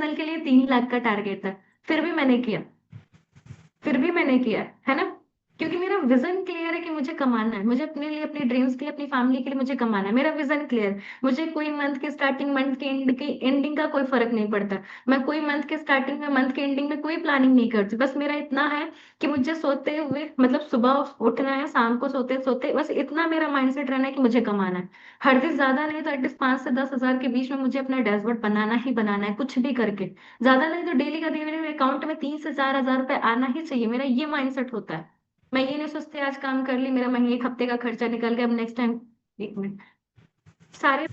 साल के लिए 3 लाख का टारगेट था, फिर भी मैंने किया, फिर भी मैंने किया, है ना। क्योंकि मेरा विजन क्लियर है कि मुझे कमाना है, मुझे अपने लिए, अपने ड्रीम्स के लिए, अपनी फैमिली के लिए मुझे कमाना है, मेरा विजन क्लियर। मुझे कोई मंथ के स्टार्टिंग, मंथ के एंड की एंडिंग का कोई फर्क नहीं पड़ता। मैं कोई मंथ के स्टार्टिंग में, मंथ के एंडिंग में कोई प्लानिंग नहीं करती। बस मेरा इतना है कि मुझे सोते हुए, मतलब सुबह उठना है, शाम को सोते सोते, बस इतना मेरा माइंडसेट रहना है कि मुझे कमाना है। हर दिन ज्यादा नहीं तो एटलीस्ट 5 से 10 हजार के बीच में मुझे अपना डैशबोर्ड बनाना ही बनाना है, कुछ भी करके। ज्यादा नहीं तो डेली का मेरे अकाउंट में 3 से 4 हजार रुपए आना ही चाहिए, मेरा ये माइंडसेट होता है। मैं ये नहीं सोचती आज काम कर ली, मेरा महीने, एक हफ्ते का खर्चा निकल गया, अब नेक्स्ट टाइम। एक मिनट, सारे।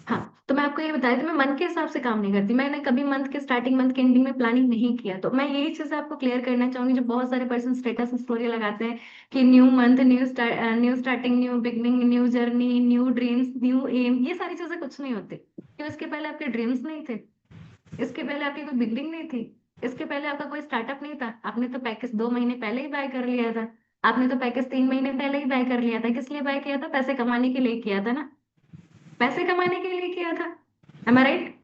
हाँ, तो मैं आपको ये बता रही थी, मैं मन के हिसाब से काम नहीं करती। मैंने कभी मंथ के स्टार्टिंग, मंथ के एंडिंग में प्लानिंग नहीं किया। तो मैं यही चीज आपको क्लियर करना चाहूंगी, जो बहुत सारे पर्सन स्टेटस स्टोरी लगाते हैं कि new month, new starting, new beginning, new journey, new dreams, new aim. ये सारी चीजें कुछ नहीं होती, क्यों? इसके पहले आपके ड्रीम्स नहीं थे, इसके पहले आपकी कोई बिगनिंग नहीं थी, इसके पहले आपका कोई स्टार्टअप नहीं था। आपने तो पैकेज 2 महीने पहले ही बाय कर लिया था, आपने तो पैकेज 3 महीने पहले ही बाय कर लिया था। किस लिए बाय किया था? पैसे कमाने के लिए किया था ना, पैसे कमाने के लिए किया था। एम आई राइट?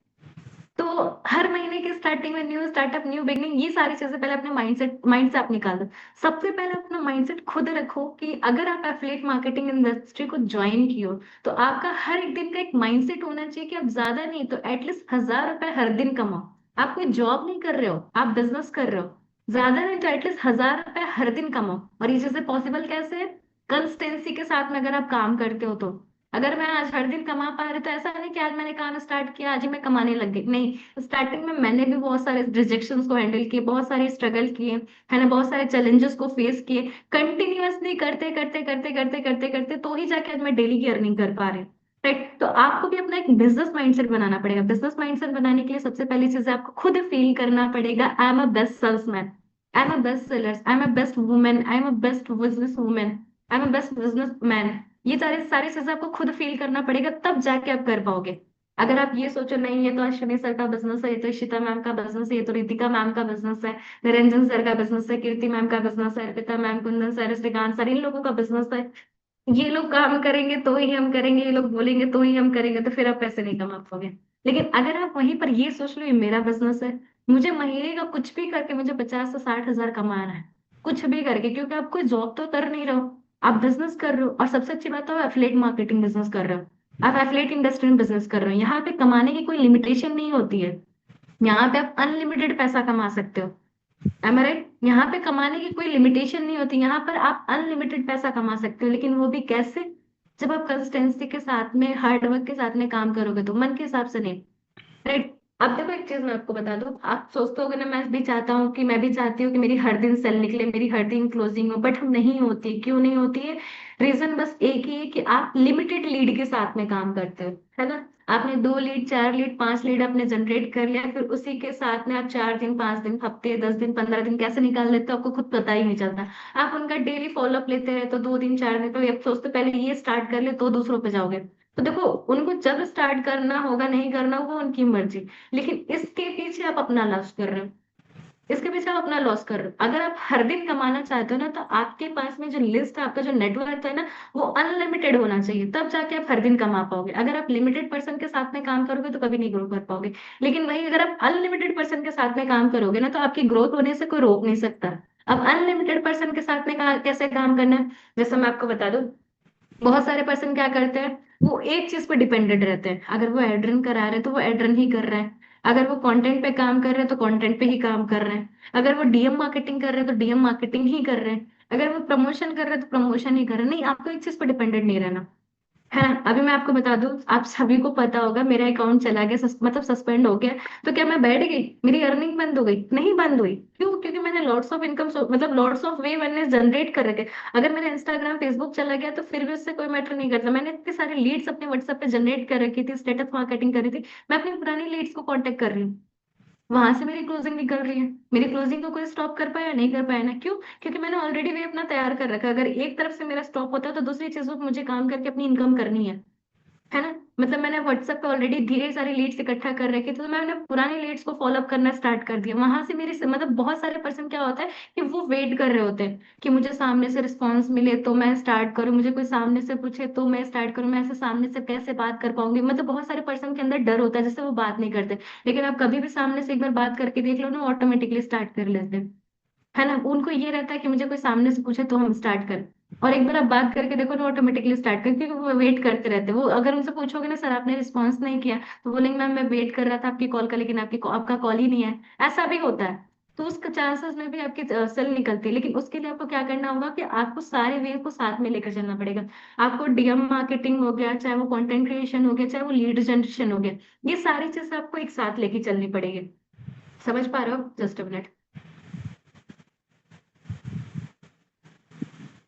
तो हर महीने के स्टार्टिंग में न्यू स्टार्टअप, न्यू बिगनिंग, ये सारी चीजें पहले अपने माइंड से आप निकाल दो। सबसे पहले अपना माइंडसेट खुद रखो कि अगर आप एफिलिएट मार्केटिंग इंडस्ट्री को ज्वाइन किए हो, तो आपका हर एक दिन का एक माइंडसेट होना चाहिए कि आप ज्यादा नहीं तो एटलीस्ट 1000 रुपए हर दिन कमाओ। आप कोई जॉब नहीं कर रहे हो, आप बिजनेस कर रहे हो। ज्यादा नहीं तो एटलीस्ट 1000 रुपए हर दिन कमाओ। और ये चीजें पॉसिबल कैसे है? कंसिस्टेंसी के साथ में अगर आप काम करते हो तो। अगर मैं आज हर दिन कमा पा रही तो ऐसा नहीं कि आज मैंने काम स्टार्ट किया आज ही मैं कमाने लग गई, नहीं। स्टार्टिंग में मैंने भी बहुत सारे रिजेक्शंस को हैंडल किए, बहुत सारे स्ट्रगल किए, है ना, बहुत सारे चैलेंजेस को फेस किए। कंटिन्यूअसली करते करते करते करते करते करते तो ही जाके आज मैं डेली की अर्निंग कर पा रही हूँ। राइट? तो आपको भी अपना एक बिजनेस माइंडसेट बनाना पड़ेगा। बिजनेस माइंडसेट बनाने के लिए सबसे पहली चीज है, आपको खुद फील करना पड़ेगा, I am a best salesman, I am a best seller, I am a best women, I am a best business women, I am a best business man. ये सारी सारी चीजें आपको खुद फील करना पड़ेगा, तब जाके आप कर पाओगे। अगर आप ये सोचो नहीं ये तो अश्विनी सर का बिजनेस है, ये तो इशिता मैम का बिजनेस है, ये तो रितिका मैम का बिजनेस है, निरंजन सर का बिजनेस है, कीर्ति मैम का बिजनेस है, Arpita ma'am, Kundan sir, Shrikant sir, इन लोगों का बिजनेस है, ये लोग काम करेंगे तो ही हम करेंगे, ये लोग बोलेंगे तो ही हम करेंगे, तो फिर आप पैसे नहीं कमा पाओगे। लेकिन अगर आप वहीं पर ये सोच लो ये मेरा बिजनेस है, मुझे महीने का कुछ भी करके मुझे 50 से 60 हजार कमाना है, कुछ भी करके, क्योंकि आप कोई जॉब तो कर नहीं रहे हो, आप बिजनेस कर रहे हो। और सबसे अच्छी बात है, आप एफिलिएट मार्केटिंग बिजनेस कर रहे हो, आप एफिलिएट इंडस्ट्री में बिजनेस कर रहे हो। यहाँ पे कमाने की कोई लिमिटेशन नहीं होती है, यहाँ पे आप अनलिमिटेड पैसा कमा सकते हो। एम आई राइट? यहाँ पे कमाने की कोई लिमिटेशन नहीं होती, यहाँ पर आप अनलिमिटेड पैसा कमा सकते हो। लेकिन वो भी कैसे? जब आप कंसिस्टेंसी के साथ में, हार्ड वर्क के साथ में काम करोगे, तो मन के हिसाब से नहीं। राइट? अब देखो एक चीज मैं आपको बता दूं, आप सोचते होगे ना, मैं भी चाहता हूँ कि, मैं भी चाहती हूँ कि मेरी हर दिन सेल निकले, मेरी हर दिन क्लोजिंग हो, बट हम नहीं होती। क्यों नहीं होती है? रीजन बस एक ही है कि आप लिमिटेड लीड के साथ में काम करते हो, है ना। आपने 2 लीड, 4 लीड, 5 लीड आपने जनरेट कर लिया, फिर उसी के साथ में आप 4 दिन, 5 दिन, हफ्ते, 10 दिन, 15 दिन कैसे निकाल लेते हो आपको खुद पता ही नहीं चलता। आप उनका डेली फॉलोअप लेते रहे तो 2 दिन, 4 दिन, तो ये सोचते पहले ये स्टार्ट कर ले तो दूसरों पे जाओगे। तो देखो, उनको जब स्टार्ट करना होगा, नहीं करना होगा, उनकी मर्जी। लेकिन इसके पीछे आप अपना लॉस कर रहे हो, इसके पीछे आप अपना लॉस कर रहे हो। अगर आप हर दिन कमाना चाहते हो ना, तो आपके पास में जो लिस्ट है, आपका जो नेटवर्क है ना, वो अनलिमिटेड होना चाहिए, तब जाके आप हर दिन कमा पाओगे। अगर आप लिमिटेड पर्सन के साथ में काम करोगे तो कभी नहीं ग्रो कर पाओगे। लेकिन वही अगर आप अनलिमिटेड पर्सन के साथ में काम करोगे ना, तो आपकी ग्रोथ होने से कोई रोक नहीं सकता। अब अनलिमिटेड पर्सन के साथ में कैसे काम करना है, जैसे मैं आपको बता दूं, बहुत सारे पर्सन क्या करते हैं, वो एक चीज पे डिपेंडेंट रहते हैं। अगर वो एड्रन करा रहे हैं तो वो एड्रन ही कर रहे हैं, अगर वो कंटेंट पे काम कर रहे हैं तो कंटेंट पे ही काम कर रहे हैं, अगर वो डीएम मार्केटिंग कर रहे हैं तो डीएम मार्केटिंग ही कर रहे हैं, अगर वो प्रमोशन कर रहे हैं तो प्रमोशन ही कर रहे हैं। नहीं, आपको एक चीज पे डिपेंडेंट नहीं रहना, है ना। अभी मैं आपको बता दूं, आप सभी को पता होगा, मेरा अकाउंट चला गया, मतलब सस्पेंड हो गया। तो क्या मैं बैठ गई, मेरी अर्निंग बंद हो गई? नहीं बंद हुई। क्यों? क्योंकि मैंने लॉट्स ऑफ इनकम, मतलब लॉट्स ऑफ वे मैंने जनरेट कर रखे। अगर मेरा इंस्टाग्राम, फेसबुक चला गया तो फिर भी उससे कोई मैटर नहीं करता। मैंने इतने सारे लीड्स अपने व्हाट्सएप पे जनरेट कर रखी थी, स्टेटस मार्केटिंग करी थी, मैं अपनी पुरानी लीड्स को कांटेक्ट कर रही हूँ, वहां से मेरी क्लोजिंग निकल रही है। मेरी क्लोजिंग को कोई स्टॉप कर पाया? नहीं कर पाया ना। क्यों? क्योंकि मैंने ऑलरेडी वे अपना तैयार कर रखा है। अगर एक तरफ से मेरा स्टॉप होता है तो दूसरी चीजों पर मुझे काम करके अपनी इनकम करनी है ना। मतलब मैंने व्हाट्सएप पे ऑलरेडी ढेर सारी लीड्स इकट्ठा कर रखी थी, तो मैंने पुरानी लीड्स को फॉलो अप करना स्टार्ट कर दिया। वहां से मेरे से मतलब बहुत सारे पर्सन क्या होता है कि वो वेट कर रहे होते हैं कि मुझे सामने से रिस्पॉन्स मिले तो मैं स्टार्ट करूं, मुझे कोई सामने से पूछे तो मैं स्टार्ट करूं, मैं ऐसे सामने से कैसे बात कर पाऊंगी। मतलब बहुत सारे पर्सन के अंदर डर होता है जिससे वो बात नहीं करते। लेकिन आप कभी भी सामने से एक बार बात करके देख लो ना, ऑटोमेटिकली स्टार्ट कर लेते हैं, है ना। उनको ये रहता है कि मुझे कोई सामने से पूछे तो हम स्टार्ट करें। और एक बार आप बात करके देखो ना, ऑटोमेटिकली स्टार्ट कर, क्योंकि वो वेट करते रहते हैं। वो अगर उनसे पूछोगे ना, सर आपने रिस्पॉन्स नहीं किया, तो बोलेंगे मैम मैं वेट कर रहा था आपकी कॉल का, लेकिन आपका कॉल ही नहीं है। ऐसा भी होता है। तो उसके चांसेस में भी आपकी सेल निकलती है। लेकिन उसके लिए आपको क्या करना होगा कि आपको सारे वे को साथ में लेकर चलना पड़ेगा। आपको डीएम मार्केटिंग हो गया, चाहे वो कंटेंट क्रिएशन हो गया, चाहे वो लीड जनरेशन हो गया, ये सारी चीजें आपको एक साथ लेके चलनी पड़ेगी। समझ पा रहे हो? Just a minute.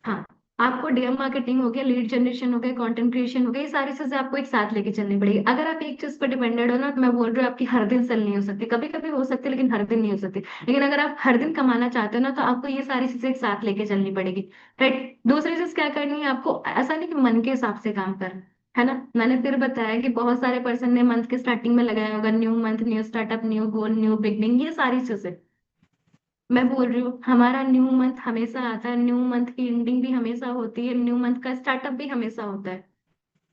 हाँ, आपको डीएम मार्केटिंग हो गया, लीड जनरेशन हो गया, कंटेंट क्रिएशन हो गया, ये सारी चीजें आपको एक साथ लेके चलनी पड़ेगी। अगर आप एक चीज पर डिपेंडेंट हो ना, तो मैं बोल रही हूँ आपकी हर दिन सेल नहीं हो सकती। कभी कभी हो सकती है लेकिन हर दिन नहीं हो सकती। लेकिन अगर आप हर दिन कमाना चाहते हो ना, तो आपको ये सारी चीजें एक साथ लेके चलनी पड़ेगी। राइट। दूसरी चीज क्या करनी है आपको, ऐसा नहीं कि मन के हिसाब से काम करना है ना। मैंने फिर बताया कि बहुत सारे पर्सन ने मंथ के स्टार्टिंग में लगाया होगा new month, new startup, new goal, new beginning, ये सारी चीजें। मैं बोल रही हूँ हमारा न्यू मंथ हमेशा आता है, न्यू मंथ की एंडिंग भी हमेशा होती है, न्यू मंथ का स्टार्टअप भी हमेशा होता है।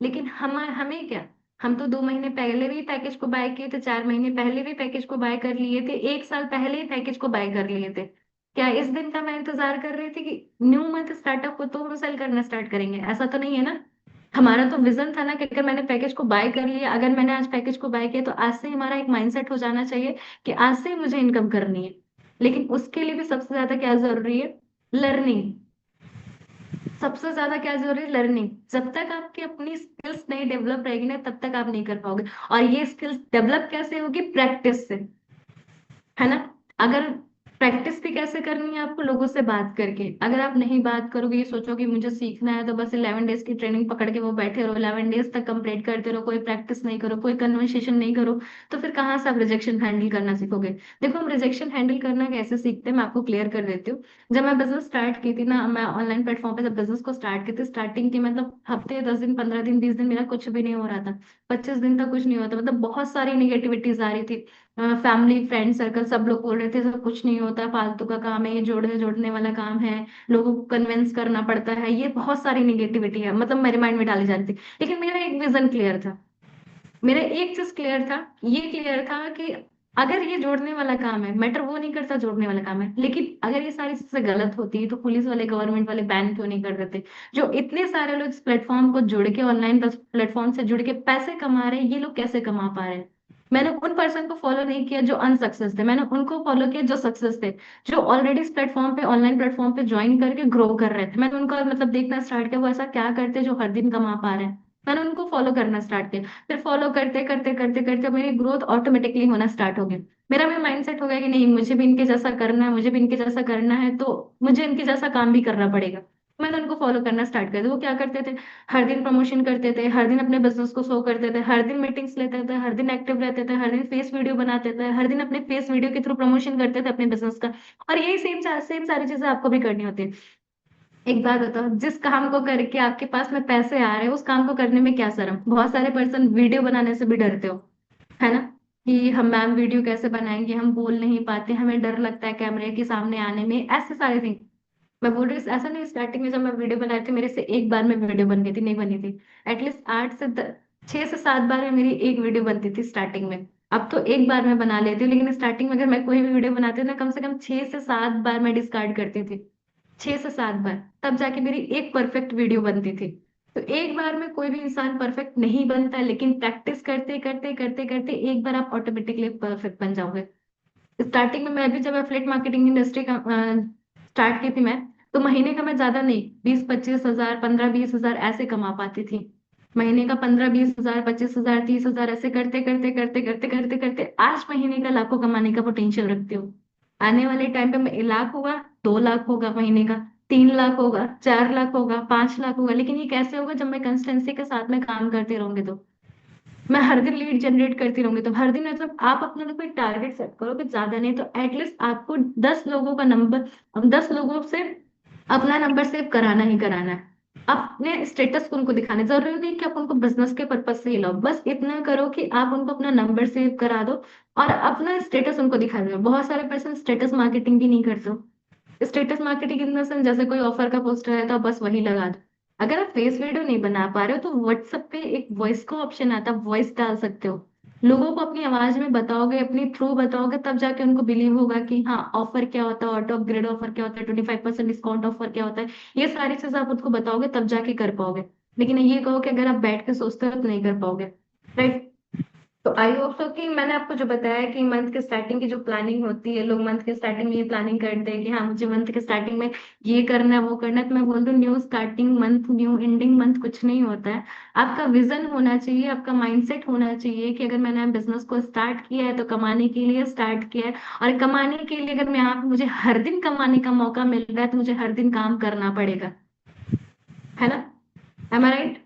लेकिन हम हमें क्या, हम तो 2 महीने पहले भी पैकेज को बाय किए थे, 4 महीने पहले भी पैकेज को बाय कर लिए थे, 1 साल पहले ही पैकेज को बाय कर लिए थे। क्या इस दिन का मैं इंतजार कर रही थी कि न्यू मंथ स्टार्टअप हो तो हम सेल करना स्टार्ट करेंगे? ऐसा तो नहीं है ना। हमारा तो विजन था ना कि अगर मैंने पैकेज को बाय कर लिया, अगर मैंने आज पैकेज को बाय किया, तो आज से हमारा एक माइंडसेट हो जाना चाहिए कि आज से मुझे इनकम करनी है। लेकिन उसके लिए भी सबसे ज्यादा क्या जरूरी है? लर्निंग। सबसे ज्यादा क्या जरूरी है? लर्निंग। जब तक आपकी अपनी स्किल्स नहीं डेवलप रहेगी ना, तब तक आप नहीं कर पाओगे। और ये स्किल्स डेवलप कैसे होगी? प्रैक्टिस से, है ना। अगर प्रैक्टिस भी कैसे करनी है आपको? लोगों से बात करके। अगर आप नहीं बात करोगे, ये सोचोगे मुझे सीखना है, तो बस 11 डेज की ट्रेनिंग पकड़ के वो बैठे रहो, 11 डेज तक कंप्लीट करते रहो, कोई प्रैक्टिस नहीं करो, कोई कन्वर्सेशन नहीं करो, तो फिर कहाँ से आप रिजेक्शन हैंडल करना सीखोगे? देखो, हम रिजेक्शन हैंडल करना कैसे सीखते हैं, मैं आपको क्लियर कर देती हूँ। जब मैं बिजनेस स्टार्ट की थी ना, मैं ऑनलाइन प्लेटफॉर्म पे जब बिजनेस को स्टार्ट की थी, स्टार्टिंग की मतलब हफ्ते 10 दिन 15 दिन 20 दिन मेरा कुछ भी नहीं हो रहा था। 25 दिन तक कुछ नहीं होता, मतलब बहुत सारी निगेटिविटीज आ रही थी। फैमिली फ्रेंड सर्कल सब लोग बोल रहे थे सब कुछ नहीं होता, फालतू का काम है, ये जोड़ने जोड़ने वाला काम है, लोगों को कन्विंस करना पड़ता है, ये बहुत सारी निगेटिविटी है, मतलब मेरे माइंड में डाली जाती थी। लेकिन मेरा एक विजन क्लियर था, मेरा एक चीज क्लियर था, ये क्लियर था कि अगर ये जोड़ने वाला काम है, मैटर वो नहीं करता जोड़ने वाला काम है, लेकिन अगर ये सारी चीजें गलत होती है तो पुलिस वाले गवर्नमेंट वाले बैन क्यों नहीं कर देते? जो इतने सारे लोग इस प्लेटफॉर्म को जुड़ के, ऑनलाइन प्लेटफॉर्म से जुड़ के पैसे कमा रहे हैं, ये लोग कैसे कमा पा रहे हैं? मैंने उन पर्सन को फॉलो नहीं किया जो अनसक्सेस थे, मैंने उनको फॉलो किया जो सक्सेस थे, जो ऑलरेडी इस प्लेटफॉर्म पे, ऑनलाइन प्लेटफॉर्म पे ज्वाइन करके ग्रो कर रहे थे। मैंने उनका मतलब देखना स्टार्ट किया, वो ऐसा क्या करते हैं जो हर दिन कमा पा रहे हैं। मैंने उनको फॉलो करना स्टार्ट किया। फिर फॉलो करते करते करते करते मेरी ग्रोथ ऑटोमेटिकली होना स्टार्ट हो गई। मेरा भी माइंडसेट हो गया कि नहीं, मुझे भी इनके जैसा करना है, मुझे भी इनके जैसा करना है, तो मुझे इनके जैसा काम भी करना पड़ेगा। मैंने उनको फॉलो करना स्टार्ट कर दिया। वो क्या करते थे? हर दिन प्रमोशन करते थे, हर दिन अपने बिजनेस को शो करते थे, हर दिन मीटिंग्स लेते थे, हर दिन एक्टिव रहते थे, हर दिन फेस वीडियो बनाते थे, हर दिन अपने फेस वीडियो के थ्रू प्रमोशन करते थे अपने बिजनेस का। और यही सेम सेम सारी चीजें आपको भी करनी होती है। एक बात बताओ, जिस काम को करके आपके पास में पैसे आ रहे हैं, उस काम को करने में क्या शर्म? बहुत सारे पर्सन वीडियो बनाने से भी डरते हो, है ना, कि हम मैम वीडियो कैसे बनाएंगे, हम बोल नहीं पाते, हमें डर लगता है कैमरे के सामने आने में, ऐसे सारे थिंग। मैं बोल रही हूँ ऐसा नहीं, स्टार्टिंग में जब मैं वीडियो बनाई थी, मेरे से एक बार में वीडियो बन गई थी? नहीं बनी थी। एटलीस्ट 6 से 7 बार में मेरी एक वीडियो बनती थी स्टार्टिंग में। अब तो एक बार में बना लेती हूँ, लेकिन स्टार्टिंग में अगर मैं कोई भी वीडियो बनाती हूँ ना, कम से कम 6 से 7 बार मैं डिस्कार्ड करती थी। 6 से 7 बार, तब जाके मेरी एक परफेक्ट वीडियो बनती थी। तो एक बार में कोई भी इंसान परफेक्ट नहीं बनता है, लेकिन प्रैक्टिस करते करते करते करते एक बार आप ऑटोमेटिकली परफेक्ट बन जाओगे। स्टार्टिंग में मैं भी जब एफिलिएट मार्केटिंग इंडस्ट्री का स्टार्ट की थी मैं, तो महीने का मैं ज्यादा नहीं, 20-25 हजार, 15-20 हजार ऐसे कमा पाती थी। महीने का 15-20 हजार, 25 हजार, 30 हजार, ऐसे करते करते करते करते करते करते आज महीने का लाखों कमाने का पोटेंशियल रखती हूँ। आने वाले टाइम पे मैं, लाख होगा, 2 लाख होगा महीने का, 3 लाख होगा, 4 लाख होगा, 5 लाख होगा। लेकिन ये कैसे होगा? जब मैं कंसिस्टेंसी के साथ में काम करती रहूंगी, तो मैं हर दिन लीड जनरेट करती रहूंगी। तो हर दिन मतलब आप अपने लिए कोई टारगेट सेट करो कि ज्यादा नहीं तो एटलीस्ट आपको 10 लोगों का नंबर, 10 लोगों से अपना नंबर सेव कराना ही कराना है। अपने स्टेटस को उनको दिखाने, जरूरी नहीं कि आप उनको बिजनेस के पर्पज से ही लाओ, बस इतना करो कि आप उनको अपना नंबर सेव करा दो और अपना स्टेटस उनको दिखा दो। बहुत सारे पर्सन स्टेटस मार्केटिंग भी नहीं करते। Status marketing in the sense, जैसे कोई ऑफर का पोस्टर है तो आप बस वही लगा दो। अगर आप फेस वीडियो नहीं बना पा रहे हो तो व्हाट्सएप पे एक वॉइस का ऑप्शन आता है, वॉइस डाल सकते हो। लोगों को अपनी आवाज में बताओगे, अपनी थ्रू बताओगे, तब जाके उनको बिलीव होगा कि हाँ ऑफर क्या होता है, ऑटो अपग्रेड ऑफर क्या होता है, 25% डिस्काउंट ऑफर क्या होता है। ये सारी चीजें आप उनको बताओगे तब जाके कर पाओगे। लेकिन ये कहो कि अगर आप बैठ के सोचते हो तो नहीं कर पाओगे। राइट। तो आई होप सो कि मैंने आपको जो बताया कि मंथ के स्टार्टिंग की जो प्लानिंग होती है, लोग मंथ के स्टार्टिंग में ये प्लानिंग करते हैं कि हाँ मुझे मंथ के स्टार्टिंग में ये करना है वो करना है, तो मैं बोल दूं new starting month new ending month कुछ नहीं होता है। आपका विजन होना चाहिए, आपका माइंडसेट होना चाहिए कि अगर मैंने बिजनेस को स्टार्ट किया है तो कमाने के लिए स्टार्ट किया है, और कमाने के लिए अगर मैं यहाँ पे मुझे हर दिन कमाने का मौका मिल रहा है तो मुझे हर दिन काम करना पड़ेगा। है ना? एम आई राइट?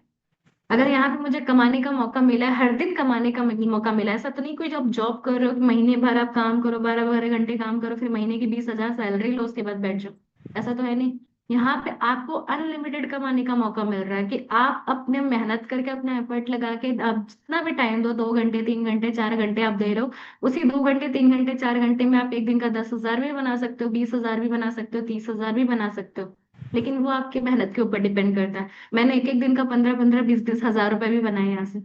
अगर यहाँ पे मुझे कमाने का मौका मिला है, हर दिन कमाने का मौका मिला है, ऐसा तो नहीं कोई जब जॉब कर रहे हो कि महीने भर आप काम करो, 12 12 घंटे काम करो, फिर महीने की 20,000 सैलरी लो, उसके बाद बैठ जाओ। ऐसा तो है नहीं। यहाँ पे आपको अनलिमिटेड कमाने का मौका मिल रहा है कि आप अपने मेहनत करके अपना एफर्ट लगा के आप जितना भी टाइम दो, 2 घंटे 3 घंटे 4 घंटे आप दे रहे हो, उसी 2 घंटे 3 घंटे 4 घंटे में आप एक दिन का 10,000 भी बना सकते हो, 20,000 भी बना सकते हो, 30,000 भी बना सकते हो। लेकिन वो आपकी मेहनत के ऊपर डिपेंड करता है। मैंने एक एक दिन का 15 15 20 20 हजार रुपए भी बनाए यहाँ से।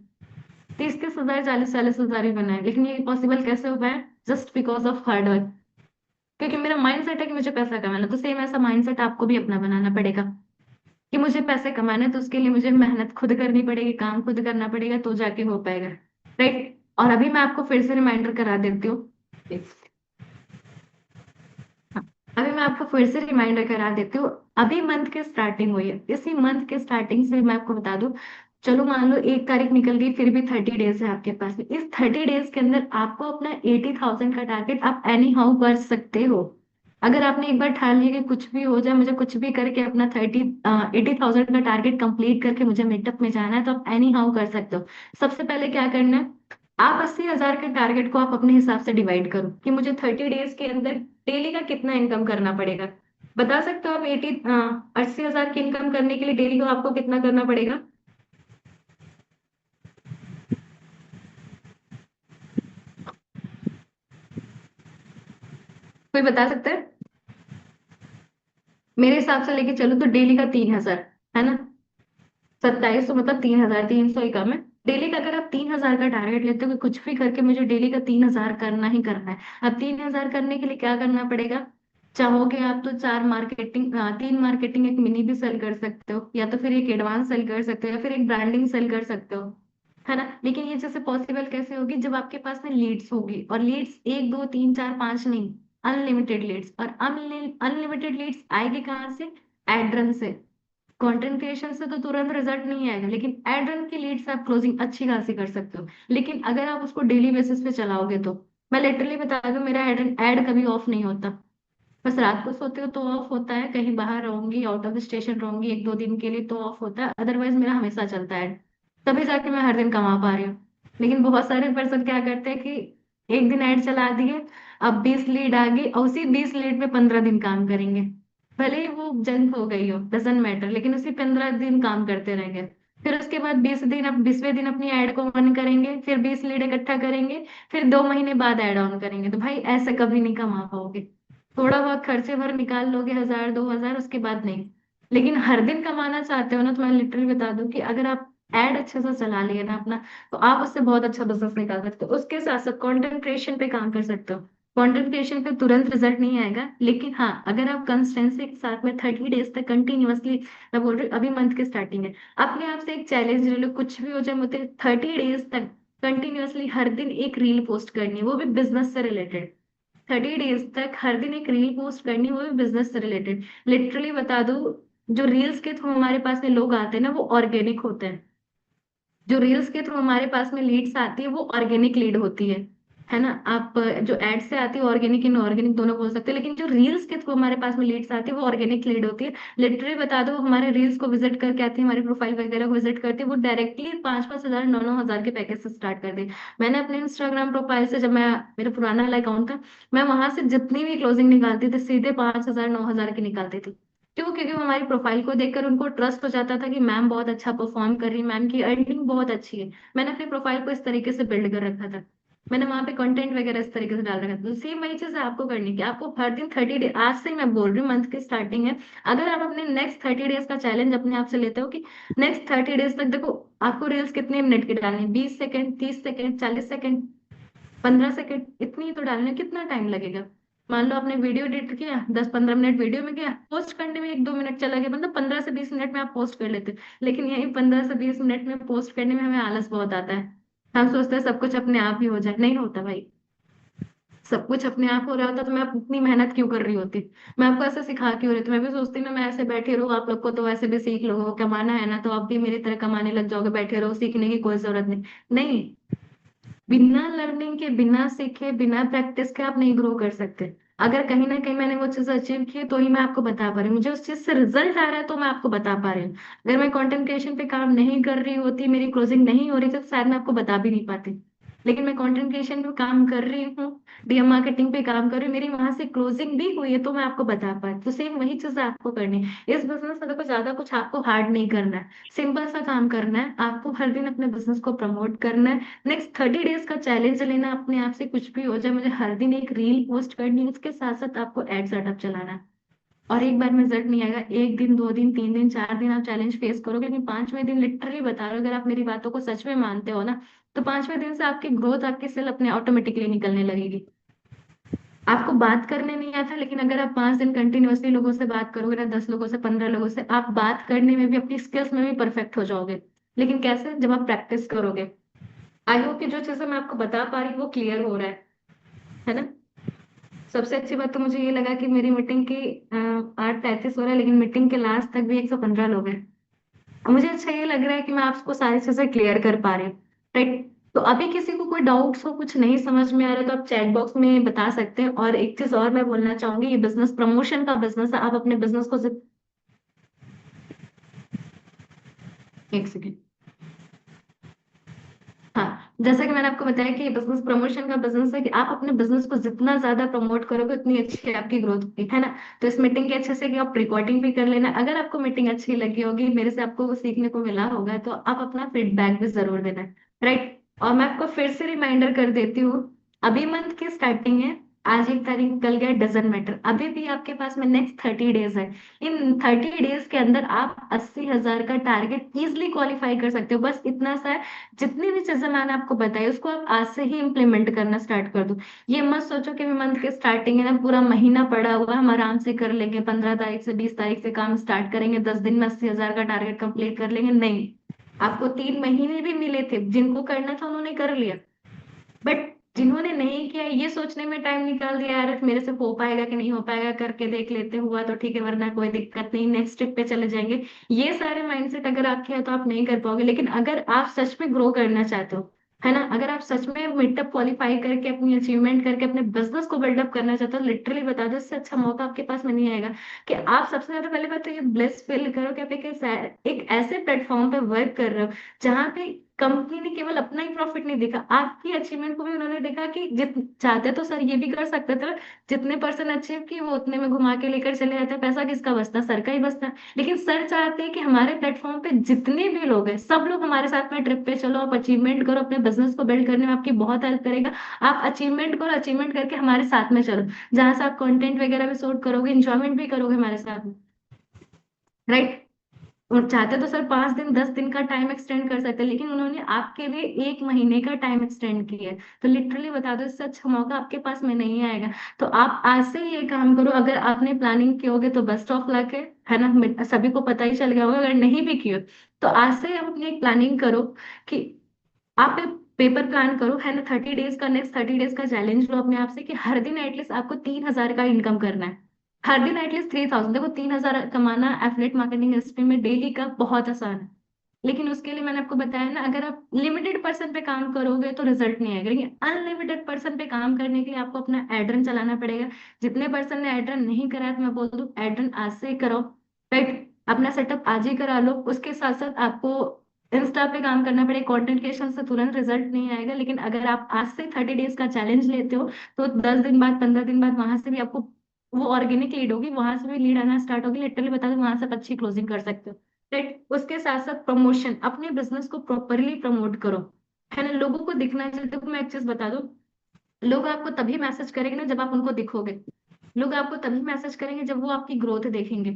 30 30 हजार 40 40 हजार भी बनाए, लेकिन ये पॉसिबल कैसे हो पाया? Just because of hard work. क्योंकि मेरा माइंड सेट है कि मुझे पैसा कमाना, तो सेम ऐसा माइंड सेट आपको भी अपना बनाना पड़ेगा कि मुझे पैसे कमाने हैं, तो उसके लिए मुझे मेहनत खुद करनी पड़ेगी, काम खुद करना पड़ेगा, तो जाके हो पाएगा। राइट। और अभी मैं आपको फिर से रिमाइंडर करा देती हूँ। हाँ, अभी मैं आपको फिर से रिमाइंडर करा देती हूँ। अभी मंथ की स्टार्टिंग हुई है, इसी मंथ के स्टार्टिंग से मैं आपको बता दूं। चलो मान लो 1 तारीख निकल गई, फिर भी 30 डेज है आपके पास में। इस 30 डेज के अंदर आपको अपना 80,000 का टारगेट आप एनी हाउ कर सकते हो। अगर आपने एक बार ठान लिया कि कुछ भी हो जाए, मुझे कुछ भी करके अपना 80,000 का टारगेट कंप्लीट करके मुझे मीटअप में जाना है, तो आप एनी हाउ कर सकते हो। सबसे पहले क्या करना है, आप 80,000 के टारगेट को आप अपने हिसाब से डिवाइड करो कि मुझे 30 डेज के अंदर डेली का कितना इनकम करना पड़ेगा। बता सकते हो आप? 80,000 की इनकम करने के लिए डेली को आपको कितना करना पड़ेगा? कोई बता सकता है? मेरे हिसाब से लेके चलो तो डेली का 3,000, है ना? 2700 मतलब 3,000, 300 ही कम है। डेली का अगर आप 3,000 का टारगेट लेते हो कि कुछ भी करके मुझे डेली का 3,000 करना ही करना है। अब 3,000 करने के लिए क्या करना पड़ेगा? चाहोगे आप तो 4 मार्केटिंग, 3 मार्केटिंग एक मिनी भी सेल कर सकते हो, या तो फिर एक एडवांस सेल कर सकते हो, या फिर एक ब्रांडिंग सेल कर सकते हो। है ना? लेकिन ये जैसे पॉसिबल कैसे होगी? जब आपके पास में लीड्स होगी, और लीड्स एक दो तीन चार पांच नहीं, अनलिमिटेड लीड्स। और अनलिमिटेड लीड्स आएगी कहाँ से? एड रन से। कंटेंट क्रिएशन से तो तुरंत रिजल्ट नहीं आएगा, लेकिन एड रन की लीड से आप क्लोजिंग अच्छी खासी कर सकते हो। लेकिन अगर आप उसको डेली बेसिस पे चलाओगे तो, मैं लिटरली बता दूं, मेरा एड कभी ऑफ नहीं होता। बस रात को सोते हो तो ऑफ होता है, कहीं बाहर रहूंगी, आउट ऑफ स्टेशन रहूंगी 1 2 दिन के लिए तो ऑफ होता है, अदरवाइज मेरा हमेशा चलता है। तभी जाके मैं हर दिन कमा पा रही हूँ। लेकिन बहुत सारे पर्सन क्या करते हैं कि एक दिन ऐड चला दिए, अब 20 लीड आ गई, और उसी 20 लीड पे 15 दिन काम करेंगे। भले ही वो जंक हो गई हो, डजेंट मैटर, लेकिन उसी 15 दिन काम करते रहेंगे। फिर उसके बाद 20 दिन, अब 20वें दिन अपनी ऐड को ऑन करेंगे, फिर 20 लीड इकट्ठा करेंगे, फिर 2 महीने बाद ऐड ऑन करेंगे। तो भाई ऐसे कभी नहीं कमा पाओगे। थोड़ा बहुत खर्चे भर निकाल लोगे, 1,000 2,000, उसके बाद नहीं। लेकिन हर दिन कमाना चाहते हो ना, तो मैं लिटरली बता दूं कि अगर आप एड अच्छे से चला लिए ना अपना, तो आप उससे बहुत अच्छा बिजनेस निकाल सकते हो। उसके साथ साथ कंटेंट क्रिएशन पे काम कर सकते हो। कंटेंट क्रिएशन पे तुरंत रिजल्ट नहीं आएगा, लेकिन हाँ अगर आप कंसिस्टेंसी के साथ में 30 डेज तक कंटिन्यूअसली, मैं बोल रही हूँ अभी मंथ की स्टार्टिंग है, अपने आप से एक चैलेंज ले लो, कुछ भी हो जाए, मुझे 30 डेज तक कंटिन्यूअसली हर दिन एक रील पोस्ट करनी है, वो भी बिजनेस से रिलेटेड। 30 डेज तक हर दिन एक रील पोस्ट करनी, वो भी बिजनेस से रिलेटेड। लिटरली बता दो, जो रील्स के थ्रू हमारे पास में लोग आते हैं ना, वो ऑर्गेनिक होते हैं। जो रील्स के थ्रू हमारे पास में लीड्स आती है, वो ऑर्गेनिक लीड होती है ना? आप जो एड से आती है, ऑर्गेनिक इनऑर्गेनिक दोनों बोल सकते हैं, लेकिन जो रील्स के थ्रू हमारे पास में लीड्स आती है वो ऑर्गेनिक लीड होती है। लिटरली बता दो, हमारे रील्स को विजिट करके आती है, हमारी प्रोफाइल वगैरह को विजिट करती है, वो डायरेक्टली 5 5 हजार 9 9 हजार के पैकेज से स्टार्ट कर दी। मैंने अपने इंस्टाग्राम प्रोफाइल से, जब मैं, मेरा पुराना वाला अकाउंट था, मैं वहां से जितनी भी क्लोजिंग निकालती थी सीधे 5 हजार 9 हजार की निकालती थी। क्यों? क्योंकि वो हमारी प्रोफाइल को देखकर उनको ट्रस्ट हो जाता था कि मैम बहुत अच्छा परफॉर्म कर रही है, मैम की अर्निंग बहुत अच्छी है। मैंने अपनी प्रोफाइल को इस तरीके से बिल्ड कर रखा था, मैंने वहां पे कंटेंट वगैरह इस तरीके से डाल रखा था। तो सेम वही चीज आपको करनी है, आपको हर दिन 30 डे, आज से ही मैं बोल रही हूँ, मंथ की स्टार्टिंग है। अगर आप अपने नेक्स्ट 30 डेज का चैलेंज अपने आप से लेते हो कि नेक्स्ट 30 डेज तक, देखो आपको रील्स कितने मिनट की डालनी है, 20 सेकंड, 30 सेकंड, 40 सेकंड, 15 सेकंड, इतनी ही तो डालनी है, कितना टाइम लगेगा? मान लो आपने वीडियो एडिट किया, 10-15 मिनट वीडियो में गया, पोस्ट करने में 1-2 मिनट चला गया, मतलब 15 से 20 मिनट में आप पोस्ट कर लेते। लेकिन यही 15 से 20 मिनट में पोस्ट करने में हमें आलस बहुत आता है। हम सोचते हैं सब कुछ अपने आप ही हो जाए, नहीं होता भाई। सब कुछ अपने आप हो रहा होता तो मैं इतनी मेहनत क्यों कर रही होती? मैं आपको ऐसे सिखा क्यों रही थी? मैं भी सोचती ना, मैं ऐसे बैठी रहूं, आप लोग को तो वैसे भी सीख लो, कमाना है ना तो आप भी मेरी तरह कमाने लग जाओगे, बैठे रहो, सीखने की कोई जरूरत नहीं। नहीं, बिना लर्निंग के, बिना सीखे, बिना प्रैक्टिस के आप नहीं ग्रो कर सकते। अगर कहीं ना कहीं मैंने वो चीज अचीव की है, तो ही मैं आपको बता पा रही हूँ, मुझे उस चीज से रिजल्ट आ रहा है तो मैं आपको बता पा रही हूँ। अगर मैं कंटेंट क्रिएशन पे काम नहीं कर रही होती, मेरी क्लोजिंग नहीं हो रही थी, तो शायद मैं आपको बता भी नहीं पाती। लेकिन मैं कंटेंट क्रिएशन पे काम कर रही हूँ, डीएम मार्केटिंग पे काम कर रही हूँ, मेरी वहां से क्लोजिंग भी हुई है, तो मैं आपको बता पाई। तो सेम वही चीज आपको करनी है इस बिजनेस में। देखो, ज्यादा कुछ आपको हार्ड नहीं करना है, सिंपल सा काम करना है, आपको हर दिन अपने बिजनेस को प्रमोट करना है। नेक्स्ट 30 डेज का चैलेंज लेना अपने आप से, कुछ भी हो जाए मुझे हर दिन एक रील पोस्ट करनी है, उसके साथ साथ आपको एड सेटअप चलाना है। और एक बार में रिजल्ट नहीं आएगा, 1 दिन, 2 दिन, 3 दिन, 4 दिन आप चैलेंज फेस करोगे, लेकिन 5वें दिन लिटरली बता रहे हो, अगर आप मेरी बातों को सच में मानते हो ना, तो 5वें दिन से आपकी ग्रोथ, आपकी सेल अपने ऑटोमेटिकली निकलने लगेगी। आपको बात करने नहीं आता, लेकिन अगर आप 5 दिन कंटिन्यूअसली लोगों से बात करोगे ना, 10 लोगों से, 15 लोगों से, आप बात करने में भी, अपनी स्किल्स में भी परफेक्ट हो जाओगे। लेकिन कैसे? जब आप प्रैक्टिस करोगे। आई होप कि जो चीजें मैं आपको बता पा रही हूँ वो क्लियर हो रहा है ना? सबसे अच्छी बात तो मुझे ये लगा कि मेरी मीटिंग की 8:33 हो रहा है, लेकिन मीटिंग के लास्ट तक भी 115 लोग हैं। अब मुझे अच्छा ये लग रहा है कि मैं आपको सारी चीजें क्लियर कर पा रही हूँ, राइट? तो अभी किसी को कोई डाउट्स हो, कुछ नहीं समझ में आ रहा है, तो आप चैट बॉक्स में बता सकते हैं। और एक चीज और मैं बोलना चाहूंगी, ये बिजनेस प्रमोशन का बिजनेस है, आप अपने बिजनेस को एक सेकेंड। हाँ, जैसा कि मैंने आपको बताया कि बिजनेस प्रमोशन का बिजनेस है, कि आप अपने बिजनेस को जितना ज्यादा प्रमोट करोगे उतनी अच्छी आपकी ग्रोथ होगी, है ना? तो इस मीटिंग के अच्छे से कि आप रिकॉर्डिंग भी कर लेना, अगर आपको मीटिंग अच्छी लगी होगी, मेरे से आपको वो सीखने को मिला होगा, तो आप अपना फीडबैक भी जरूर देना, राइट? और मैं आपको फिर से रिमाइंडर कर देती हूँ, अभी मंथ की स्टार्टिंग है, आज 1 तारीख निकल गया, डजेंट मैटर, अभी भी आपके पास में नेक्स्ट 30 डेज है। इन 30 डेज के अंदर आप 80,000 का टारगेट इजिली क्वालिफाई कर सकते हो, बस इतना सा है। जितनी भी चीजें मैंने आपको बताई उसको आप आज से ही इम्प्लीमेंट करना स्टार्ट कर दो। ये मत सोचो कि मंथ के स्टार्टिंग है ना, पूरा महीना पड़ा हुआ है, हम आराम से कर लेंगे, 15 तारीख से 20 तारीख से काम स्टार्ट करेंगे, 10 दिन में 80,000 का टारगेट कंप्लीट कर लेंगे, नहीं। आपको 3 महीने भी मिले थे, जिनको करना था उन्होंने कर लिया, बट जिन्होंने नहीं किया, ये सोचने में टाइम निकाल दिया, यार मेरे से हो पाएगा कि नहीं हो पाएगा, करके देख लेते, हुआ तो ठीक है, वरना कोई दिक्कत नहीं, नेक्स्ट ट्रिप पे चले जाएंगे, ये सारे माइंडसेट अगर आपके हैं तो आप नहीं कर पाओगे। लेकिन अगर आप सच में ग्रो करना चाहते हो, है ना, अगर आप सच में मिडअप क्वालिफाई करके, अपनी अचीवमेंट करके, अपने बिजनेस को बिल्डअप करना चाहते हो, लिटरली बता दो, इससे अच्छा मौका आपके पास में नहीं आएगा। कि आप सबसे ज्यादा पहले बात तो ये ब्लेस फील करो कि आप एक ऐसे प्लेटफॉर्म पे वर्क कर रहे हो जहाँ पे कंपनी ने केवल अपना ही प्रॉफिट नहीं देखा, आपकी अचीवमेंट को भी उन्होंने देखा, कि जित चाहते तो सर ये भी कर सकते थे, जितने पर्सन अचीव किए वो उतने में घुमा के लेकर चले जाते, पैसा किसका बचता? सर का ही बचता। लेकिन सर चाहते हैं कि हमारे प्लेटफॉर्म पे जितने भी लोग हैं, सब लोग हमारे साथ में ट्रिप पे चलो, आप अचीवमेंट करो, अपने बिजनेस को बिल्ड करने में आपकी बहुत हेल्प करेगा। आप अचीवमेंट करो, अचीवमेंट करके हमारे साथ में चलो, जहां से आप कंटेंट वगैरह भी शूट करोगे, इंजॉयमेंट भी करोगे हमारे साथ में, राइट? और चाहते तो सर 5 दिन, 10 दिन का टाइम एक्सटेंड कर सकते, लेकिन उन्होंने आपके लिए 1 महीने का टाइम एक्सटेंड किया है। तो लिटरली बता दो, इससे अच्छा मौका आपके पास में नहीं आएगा। तो आप आज से ही ये काम करो, अगर आपने प्लानिंग की होगी तो बेस्ट ऑफ लक है ना, सभी को पता ही चल गया होगा, अगर नहीं भी की हो तो आज से आप अपनी एक प्लानिंग करो, कि आप एक पेपर प्लान करो, है ना, 30 डेज का, नेक्स्ट 30 डेज का चैलेंज लो अपने आप से, कि हर दिन एटलीस्ट आपको 3,000 का इनकम करना है। हर दिन एटलीस्ट 3,000, देखो 3,000 कमाना एफिलिएट मार्केटिंग इंडस्ट्री में डेली का बहुत आसान है। लेकिन उसके लिए मैंने आपको बताया ना, अगर आप लिमिटेड पर्सन पे काम करोगे तो रिजल्ट नहीं आएगा, लेकिन अनलिमिटेड पर्सन पे काम करने के लिए आपको अपना एड्रन चलाना पड़ेगा। जितने पर्सन ने एड्रन नहीं करा है, तो मैं बोल दूं एड्रन आज से ही करो, राइट? अपना सेटअप आज ही करा लो। उसके साथ साथ आपको इंस्टा पे काम करना पड़ेगा, कंटेंट क्रिएशन से तुरंत रिजल्ट नहीं आएगा, लेकिन अगर आप आज से 30 डेज का चैलेंज लेते हो, तो 10 दिन बाद, 15 दिन बाद वहां से भी आपको वो ऑर्गेनिक लीड होगी, वहां से भी लीड आना स्टार्ट होगी, लिटरली बता दो वहां से आप अच्छी क्लोजिंग कर सकते हो। राइट, उसके साथ साथ प्रमोशन, अपने बिजनेस को प्रॉपरली प्रमोट करो, है ना, लोगों को दिखना चाहिए। देखो मैं एक चीज बता दूं, लोग आपको तभी मैसेज करेंगे ना जब आप उनको दिखोगे। लोग आपको तभी मैसेज करेंगे जब वो आपकी ग्रोथ देखेंगे।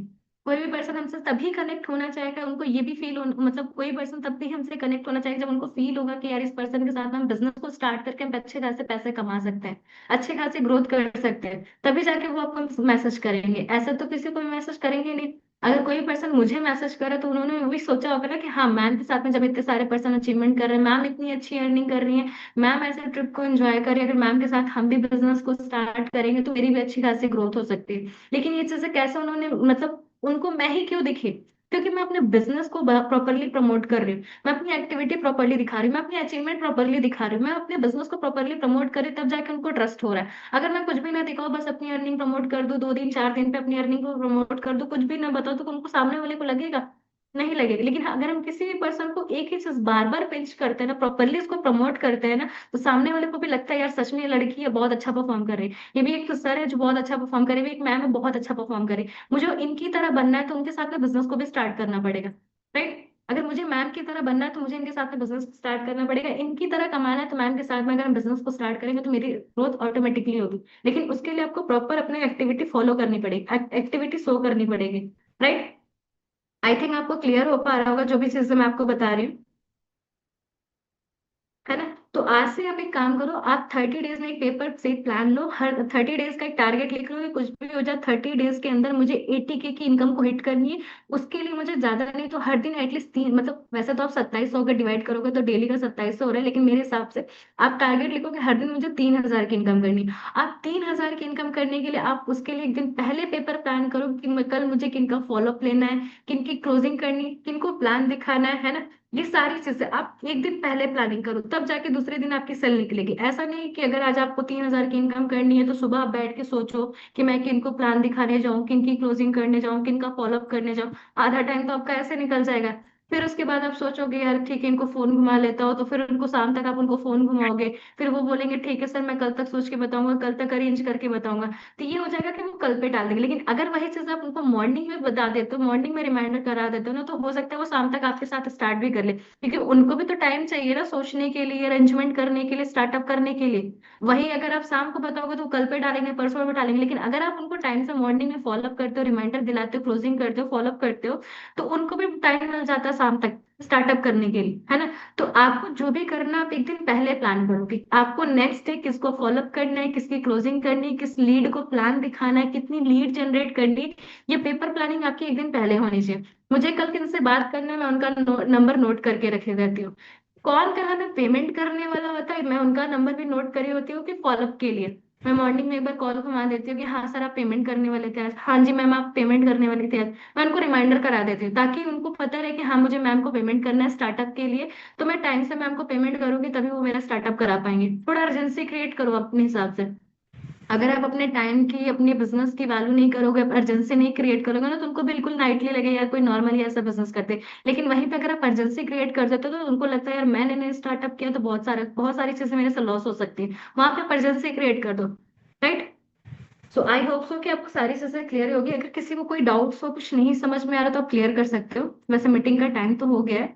कोई भी पर्सन हमसे तभी कनेक्ट होना चाहेगा, उनको ये भी फील हो, मतलब कोई पर्सन तब भी हमसे कनेक्ट होना चाहेगा जब उनको फील होगा कि यार इस पर्सन के साथ हम बिजनेस को स्टार्ट करके हम अच्छे खासे पैसे कमा सकते हैं, अच्छे खासे ग्रोथ कर सकते हैं, तभी जाके वो आपको मैसेज करेंगे। ऐसा तो किसी को भी मैसेज करेंगे नहीं। अगर कोई पर्सन मुझे मैसेज करे तो उन्होंने भी सोचा होगा ना कि हाँ मैम के साथ में जब इतने सारे पर्सन अचीवमेंट कर रहे हैं, मैम इतनी अच्छी अर्निंग कर रही है, मैम ऐसे ट्रिप को एंजॉय करें, अगर मैम के साथ हम भी बिजनेस को स्टार्ट करेंगे तो मेरी भी अच्छी खासी ग्रोथ हो सकती है। लेकिन ये चीजें कैसे उन्होंने, मतलब उनको मैं ही क्यों दिखी, क्योंकि मैं अपने बिजनेस को प्रॉपरली प्रमोट कर रही हूँ, मैं अपनी एक्टिविटी प्रॉपरली दिखा रही हूँ, मैं अपनी अचीवमेंट प्रॉपरली दिखा रही हूँ, मैं अपने बिजनेस को प्रॉपरली प्रमोट करी, तब जाके उनको ट्रस्ट हो रहा है। अगर मैं कुछ भी ना दिखाऊं, बस अपनी अर्निंग प्रमोट कर दूं, 2 दिन 4 दिन पे अपनी अर्निंग को प्रमोट कर दूं, कुछ भी ना बताओ, तो उनको सामने वाले को लगेगा, नहीं लगेगा। लेकिन हाँ, अगर हम किसी भी पर्सन को एक ही चीज बार बार पिंच करते हैं ना, प्रॉपरली उसको प्रमोट करते हैं ना, तो सामने वाले को भी लगता है यार सच में ये लड़की है, बहुत अच्छा परफॉर्म कर रही है, ये भी एक सर है जो बहुत अच्छा परफॉर्म करे, भी एक मैम है बहुत अच्छा परफॉर्म करे, मुझे इनकी तरह बनना है, तो उनके साथ में बिजनेस को भी स्टार्ट करना पड़ेगा। राइट, अगर मुझे मैम की तरह बनना है तो मुझे इनके साथ में बिजनेस स्टार्ट करना पड़ेगा, इनकी तरह कमाना है तो मैम के साथ में अगर हम बिजनेस को स्टार्ट करेंगे तो मेरी ग्रोथ ऑटोमेटिकली होगी। लेकिन उसके लिए आपको प्रॉपर अपनी एक्टिविटी फॉलो करनी पड़ेगी, एक्टिविटी शो करनी पड़ेगी। राइट, आई थिंक आपको क्लियर हो पा रहा होगा जो भी चीजें मैं आपको बता रही हूँ, है ना। तो आज से आप एक काम करो, आप 30 डेज में एक पेपर से प्लान लो, हर 30 डेज का एक टारगेट लिख लो कि कुछ भी हो जाए 30 डेज के अंदर मुझे 80K की इनकम को हिट करनी है। उसके लिए मुझे ज्यादा नहीं तो हर दिन एटलीस्ट 3, मतलब वैसे तो आप 2700 का डिवाइड करोगे तो डेली का 2700 हो रहा है, लेकिन मेरे हिसाब से आप टारगेट लिखो कि हर दिन मुझे 3000 की इनकम करनी है। आप 3000 की इनकम करने के लिए आप उसके लिए एक दिन पहले पेपर प्लान करो कि कल मुझे किन का फॉलोअप लेना है, किन की क्लोजिंग करनी है, किन को प्लान दिखाना है ना। ये सारी चीजें आप एक दिन पहले प्लानिंग करो, तब जाके दूसरे दिन आपकी सेल निकलेगी। ऐसा नहीं कि अगर आज आपको 3000 की इनकम करनी है तो सुबह आप बैठ के सोचो कि मैं किनको प्लान दिखाने जाऊं, किनकी क्लोजिंग करने जाऊं, किनका फॉलोअप करने जाऊं। आधा टाइम तो आपका ऐसे निकल जाएगा। फिर उसके बाद आप सोचोगे यार ठीक है इनको फोन घुमा लेता हो, तो फिर उनको शाम तक आप उनको फोन घुमाओगे, फिर वो बोलेंगे ठीक है सर मैं कल तक सोच के बताऊंगा, कल तक अरेंज करके बताऊंगा। तो ये हो जाएगा कि वो कल पे टाल देंगे। लेकिन अगर वही चीज आप उनको मॉर्निंग में बता देते हो, मॉर्निंग में रिमाइंडर करा देते हो ना, तो हो सकता है वो शाम तक आपके साथ स्टार्ट भी कर ले, क्योंकि उनको भी तो टाइम चाहिए ना सोचने के लिए, अरेंजमेंट करने के लिए, स्टार्टअप करने के लिए। वही अगर आप शाम को बताओगे तो कल पे डालेंगे, परसों पे डालेंगे। लेकिन अगर आप उनको टाइम से मॉर्निंग में फॉलोअप करते हो, रिमाइंडर दिलाते हो, क्लोजिंग करते हो, फॉलोअप करते हो, तो उनको भी टाइम मिल जाता है शाम तक स्टार्टअप करने के लिए, है ना। तो आपको जो भी करना आप एक दिन पहले प्लान करो कि आपको नेक्स्ट डे किसको फॉलोअप करना है, किसकी क्लोजिंग करनी है, किस लीड को प्लान दिखाना है, कितनी लीड जनरेट करनी है। ये पेपर प्लानिंग आपकी एक दिन पहले होनी चाहिए। मुझे कल किनसे बात करना है मैं उनका नंबर नोट करके रखे रहती हूँ। कौन कहाँ पे पेमेंट करने वाला होता है मैं उनका नंबर भी नोट करी होती हूँ कि फॉलोअप के लिए। मैं मॉर्निंग में एक बार कॉल घुमा देती हूँ कि हाँ सर आप पेमेंट करने वाले थे आज, हाँ जी मैम आप पेमेंट करने वाले थे आज। मैं उनको रिमाइंडर करा देती हूँ ताकि उनको पता रहे कि हाँ मुझे मैम को पेमेंट करना है स्टार्टअप के लिए, तो मैं टाइम से मैम को पेमेंट करूंगी तभी वो मेरा स्टार्टअप करा पाएंगे। थोड़ा अर्जेंसी क्रिएट करो अपने हिसाब से। अगर आप अपने टाइम की अपने बिजनेस की वैल्यू नहीं करोगे, अर्जेंसी नहीं क्रिएट करोगे ना, तो उनको बिल्कुल नाइटली लगे यार कोई नॉर्मली ऐसा बिजनेस करते। लेकिन वहीं पे अगर आप अर्जेंसी क्रिएट कर देते हो तो उनको लगता है यार मैंने नहीं स्टार्टअप किया तो बहुत सारी चीजें मेरे से लॉस हो सकती है। वहां पे अर्जेंसी क्रिएट कर दो। Right, so I hope so कि आपको सारी चीजें क्लियर होगी। अगर किसी को कोई डाउट्स हो, कुछ नहीं समझ में आ रहा तो आप क्लियर कर सकते हो। वैसे मीटिंग का टाइम तो हो गया है।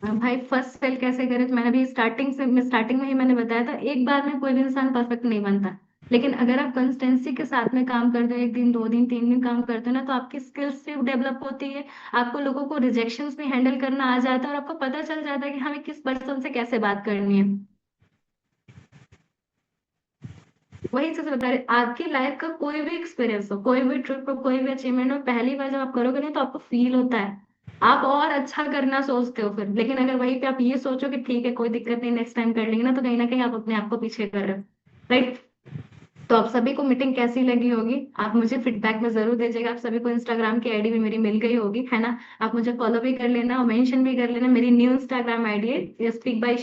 भाई फर्स्ट सेल कैसे करें, तो मैंने भी स्टार्टिंग में ही मैंने बताया था, एक बार में कोई भी इंसान परफेक्ट नहीं बनता। लेकिन अगर आप कंसिस्टेंसी के साथ में काम करते हो, 1 दिन 2 दिन 3 दिन काम करते हो ना, तो आपकी स्किल्स भी डेवलप होती है। आपको लोगों को रिजेक्शंस भी हैंडल करना आ जाता है, और आपको पता चल जाता है कि हमें किस पर्सन से कैसे बात करनी है। वही चीज बता रहे, आपकी लाइफ का कोई भी एक्सपीरियंस हो, कोई भी ट्रिप हो, कोई भी अचीवमेंट हो, पहली बार जब आप करोगे ना तो आपको फील होता है, आप और अच्छा करना सोचते हो फिर। लेकिन अगर वहीं पे आप ये सोचो कि ठीक है कोई दिक्कत नहीं नेक्स्ट टाइम कर लेंगे ना, तो कहीं ना कहीं आप अपने आप को पीछे कर रहे हो। राइट, तो आप सभी को मीटिंग कैसी लगी होगी आप मुझे फीडबैक में जरूर दीजिएगा। आप सभी को इंस्टाग्राम की आईडी भी मेरी मिल गई होगी, है ना। आप मुझे फॉलो भी कर लेना और मेंशन भी कर लेना, मेरी न्यू इंस्टाग्राम आईडी है स्पीक बाय